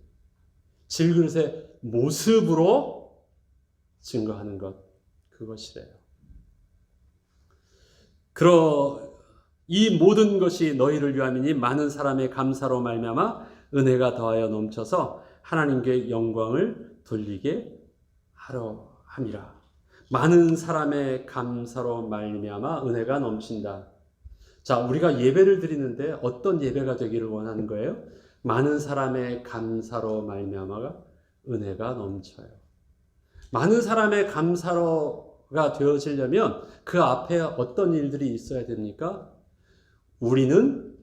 질그릇의 모습으로 증거하는 것, 그것이래요. 이 모든 것이 너희를 위함이니 많은 사람의 감사로 말미암아 은혜가 더하여 넘쳐서 하나님께 영광을 돌리게 하려 함이라. 많은 사람의 감사로 말미암아 은혜가 넘친다. 자, 우리가 예배를 드리는데 어떤 예배가 되기를 원하는 거예요? 많은 사람의 감사로 말미암아 은혜가 넘쳐요. 많은 사람의 감사로가 되어지려면 그 앞에 어떤 일들이 있어야 됩니까? 우리는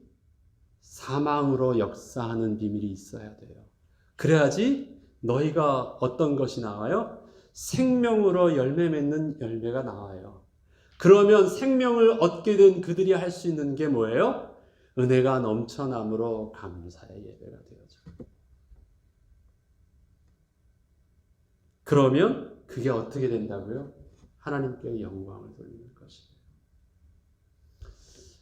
사망으로 역사하는 비밀이 있어야 돼요. 그래야지 너희가 어떤 것이 나와요? 생명으로 열매 맺는 열매가 나와요. 그러면 생명을 얻게 된 그들이 할 수 있는 게 뭐예요? 은혜가 넘쳐남으로 감사의 예배가 되어져. 그러면 그게 어떻게 된다고요? 하나님께 영광을 돌리는 것이에요.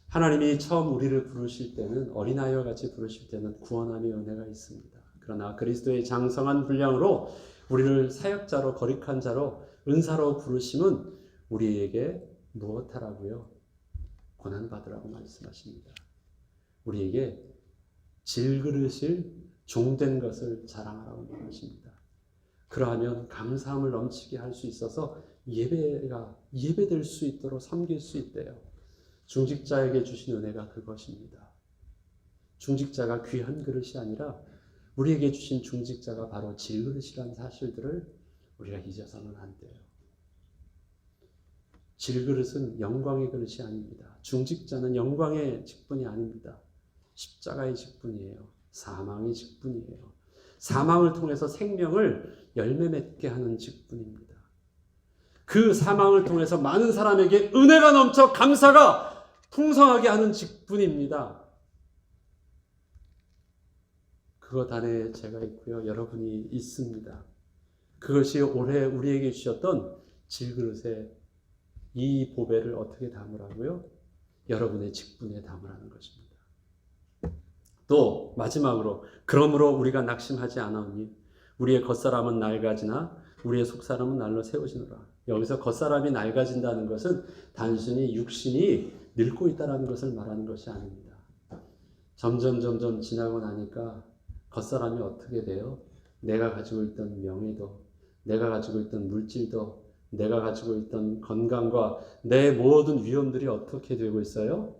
하나님이 처음 우리를 부르실 때는 어린아이와 같이 부르실 때는 구원함의 은혜가 있습니다. 그러나 그리스도의 장성한 분량으로 우리를 사역자로 거룩한 자로 은사로 부르심은 우리에게 무엇하라고요? 고난받으라고 말씀하십니다. 우리에게 질그릇을 종된 것을 자랑하라고 말하십니다. 그러하면 감사함을 넘치게 할 수 있어서 예배될 수 있도록 섬길 수 있대요. 중직자에게 주신 은혜가 그것입니다. 중직자가 귀한 그릇이 아니라 우리에게 주신 중직자가 바로 질그릇이라는 사실들을 우리가 잊어서는 안 돼요. 질그릇은 영광의 그릇이 아닙니다. 중직자는 영광의 직분이 아닙니다. 십자가의 직분이에요. 사망의 직분이에요. 사망을 통해서 생명을 열매 맺게 하는 직분입니다. 그 사망을 통해서 많은 사람에게 은혜가 넘쳐 감사가 풍성하게 하는 직분입니다. 그것 안에 제가 있고요. 여러분이 있습니다. 그것이 올해 우리에게 주셨던 질그릇에 이 보배를 어떻게 담으라고요? 여러분의 직분에 담으라는 것입니다. 또 마지막으로 그러므로 우리가 낙심하지 않으니 우리의 겉사람은 낡아지나 우리의 속사람은 날로 세워지노라. 여기서 겉사람이 낡아진다는 것은 단순히 육신이 늙고 있다는 것을 말하는 것이 아닙니다. 점점 지나고 나니까 겉사람이 어떻게 돼요? 내가 가지고 있던 명예도, 내가 가지고 있던 물질도, 내가 가지고 있던 건강과 내 모든 위험들이 어떻게 되고 있어요?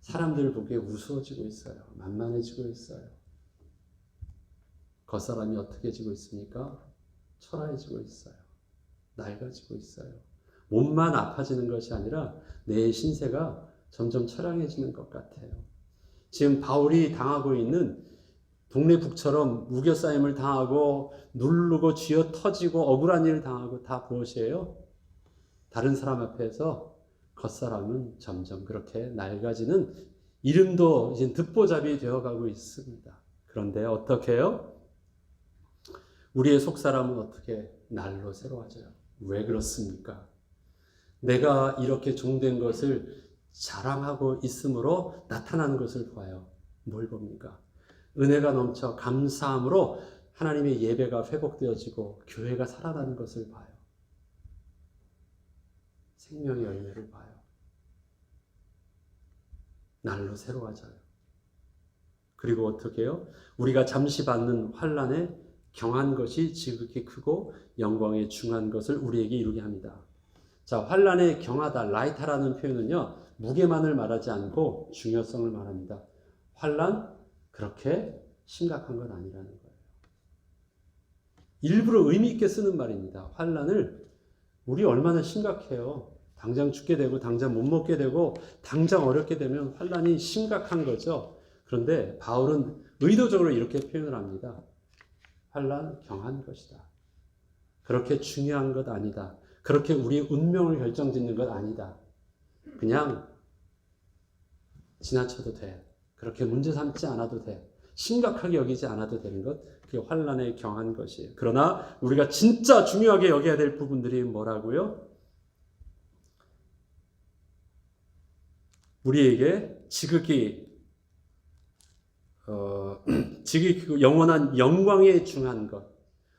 사람들 보기에 우스워지고 있어요. 만만해지고 있어요. 겉사람이 어떻게 지고 있습니까? 초라해지고 있어요. 낡아지고 있어요. 몸만 아파지는 것이 아니라 내 신세가 점점 처량해지는 것 같아요. 지금 바울이 당하고 있는 동네 북처럼 무교싸임을 당하고 누르고 쥐어 터지고 억울한 일을 당하고 다 무엇이에요? 다른 사람 앞에서 겉사람은 점점 그렇게 낡아지는 이름도 이제 듣보잡이 되어가고 있습니다. 그런데 어떻게 해요? 우리의 속사람은 어떻게 날로 새로워져요? 왜 그렇습니까? 내가 이렇게 종된 것을 자랑하고 있으므로 나타나는 것을 봐요. 뭘 봅니까? 은혜가 넘쳐 감사함으로 하나님의 예배가 회복되어지고 교회가 살아나는 것을 봐요. 생명의 열매를 봐요. 날로 새로워져요. 그리고 어떻게 해요? 우리가 잠시 받는 환난에 경한 것이 지극히 크고 영광에 중한 것을 우리에게 이루게 합니다. 자, 환난에 경하다, 라이타라는 표현은요, 무게만을 말하지 않고 중요성을 말합니다. 환난 그렇게 심각한 건 아니라는 거예요. 일부러 의미 있게 쓰는 말입니다. 환난을 우리 얼마나 심각해요. 당장 죽게 되고 당장 못 먹게 되고 당장 어렵게 되면 환난이 심각한 거죠. 그런데 바울은 의도적으로 이렇게 표현을 합니다. 환난 경한 것이다. 그렇게 중요한 것 아니다. 그렇게 우리의 운명을 결정짓는 것 아니다. 그냥 지나쳐도 돼. 그렇게 문제 삼지 않아도 돼. 심각하게 여기지 않아도 되는 것, 그게 환난에 경한 것이에요. 그러나 우리가 진짜 중요하게 여겨야 될 부분들이 뭐라고요? 우리에게 지극히 영원한 영광에 중한 것,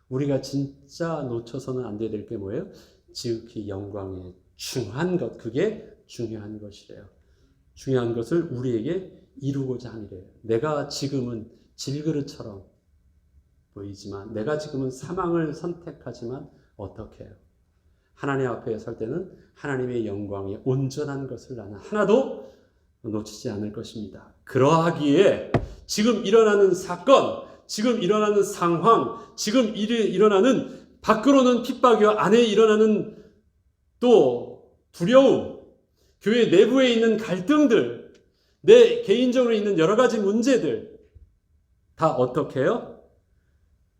우리가 진짜 놓쳐서는 안 될 게 뭐예요? 지극히 영광에 중한 것, 그게 중요한 것이래요. 중요한 것을 우리에게 이루고자 하니래요. 내가 지금은 질그릇처럼 보이지만, 내가 지금은 사망을 선택하지만 어떻게 해요? 하나님 앞에 설 때는 하나님의 영광에 온전한 것을 나는 하나도 놓치지 않을 것입니다. 그러하기에 지금 일어나는 사건, 지금 일어나는 상황, 지금 일어나는 밖으로는 핍박이요, 안에 일어나는 또 두려움, 교회 내부에 있는 갈등들, 내 개인적으로 있는 여러 가지 문제들 다 어떻게 해요?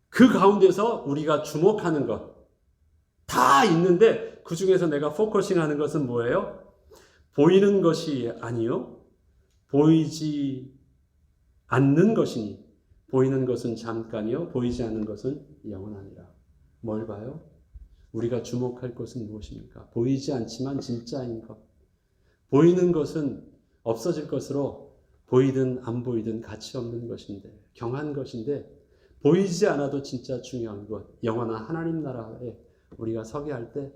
그 가운데서 우리가 주목하는 것 다 있는데 그 중에서 내가 포커싱하는 것은 뭐예요? 보이는 것이 아니요, 보이지 않는 것이니 보이는 것은 잠깐이요 보이지 않는 것은 영원하니라. 뭘 봐요? 우리가 주목할 것은 무엇입니까? 보이지 않지만 진짜인 것. 보이는 것은 없어질 것으로 보이든 안 보이든 가치 없는 것인데, 경한 것인데, 보이지 않아도 진짜 중요한 것, 영원한 하나님 나라에 우리가 서게 할 때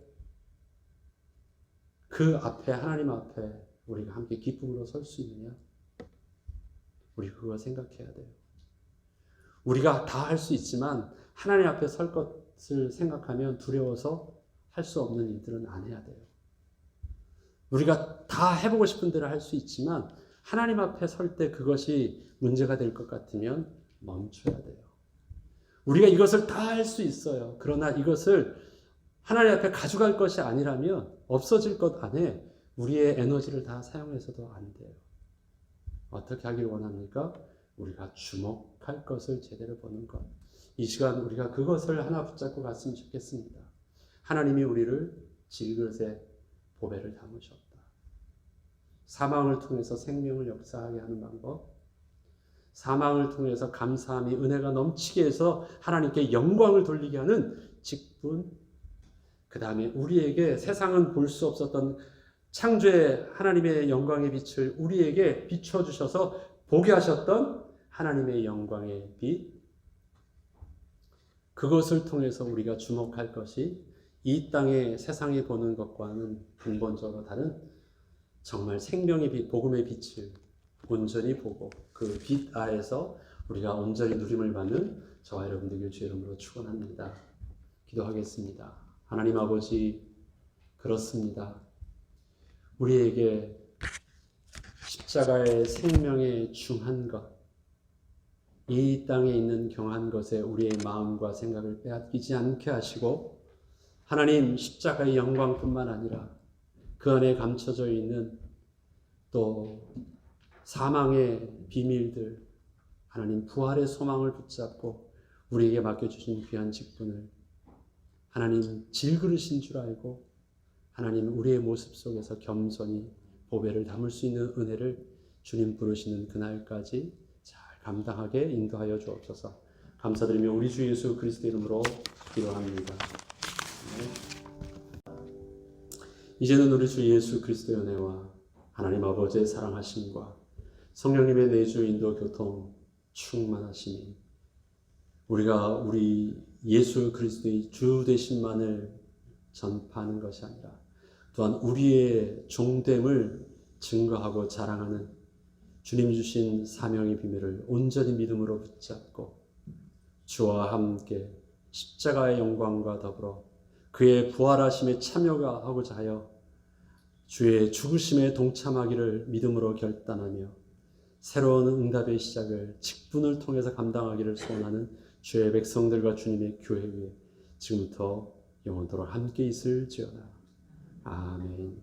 그 앞에, 하나님 앞에 우리가 함께 기쁨으로 설 수 있느냐? 우리 그거 생각해야 돼요. 우리가 다 할 수 있지만 하나님 앞에 설 것을 생각하면 두려워서 할 수 없는 일들은 안 해야 돼요. 우리가 다 해보고 싶은 대로 할 수 있지만 하나님 앞에 설 때 그것이 문제가 될 것 같으면 멈춰야 돼요. 우리가 이것을 다 할 수 있어요. 그러나 이것을 하나님 앞에 가져갈 것이 아니라면 없어질 것 안에 우리의 에너지를 다 사용해서도 안 돼요. 어떻게 하길 원합니까? 우리가 주목할 것을 제대로 보는 것. 이 시간 우리가 그것을 하나 붙잡고 갔으면 좋겠습니다. 하나님이 우리를 질그릇에 보배를 담으셨다. 사망을 통해서 생명을 역사하게 하는 방법, 사망을 통해서 감사함이 은혜가 넘치게 해서 하나님께 영광을 돌리게 하는 직분, 그 다음에 우리에게 세상은 볼 수 없었던 창조의 하나님의 영광의 빛을 우리에게 비춰주셔서 보게 하셨던 하나님의 영광의 빛, 그것을 통해서 우리가 주목할 것이 이 땅의 세상이 보는 것과는 근본적으로 다른 정말 생명의 빛, 복음의 빛을 온전히 보고 그 빛 아래서 우리가 온전히 누림을 받는 저와 여러분들의 주의 이름으로 축원합니다. 기도하겠습니다. 하나님 아버지, 그렇습니다. 우리에게 십자가의 생명에 중한 것, 이 땅에 있는 경한 것에 우리의 마음과 생각을 빼앗기지 않게 하시고 하나님 십자가의 영광뿐만 아니라 그 안에 감춰져 있는 또 사망의 비밀들, 하나님 부활의 소망을 붙잡고 우리에게 맡겨주신 귀한 직분을 하나님 질그릇인 줄 알고 하나님 우리의 모습 속에서 겸손히 보배를 담을 수 있는 은혜를 주님 부르시는 그날까지 잘 감당하게 인도하여 주옵소서. 감사드리며 우리 주 예수 그리스도 이름으로 기도합니다. 이제는 우리 주 예수 그리스도의 은혜와 하나님 아버지의 사랑하심과 성령님의 내주 인도 교통 충만하심이 우리가 우리 예수 그리스도의 주 되심만을 전파하는 것이 아니라 또한 우리의 종됨을 증거하고 자랑하는 주님 주신 사명의 비밀을 온전히 믿음으로 붙잡고 주와 함께 십자가의 영광과 더불어 그의 부활하심에 참여하고자 하여 주의 죽으심에 동참하기를 믿음으로 결단하며 새로운 응답의 시작을 직분을 통해서 감당하기를 소원하는 주의 백성들과 주님의 교회 위에 지금부터 영원토록 함께 있을지어다. 아멘.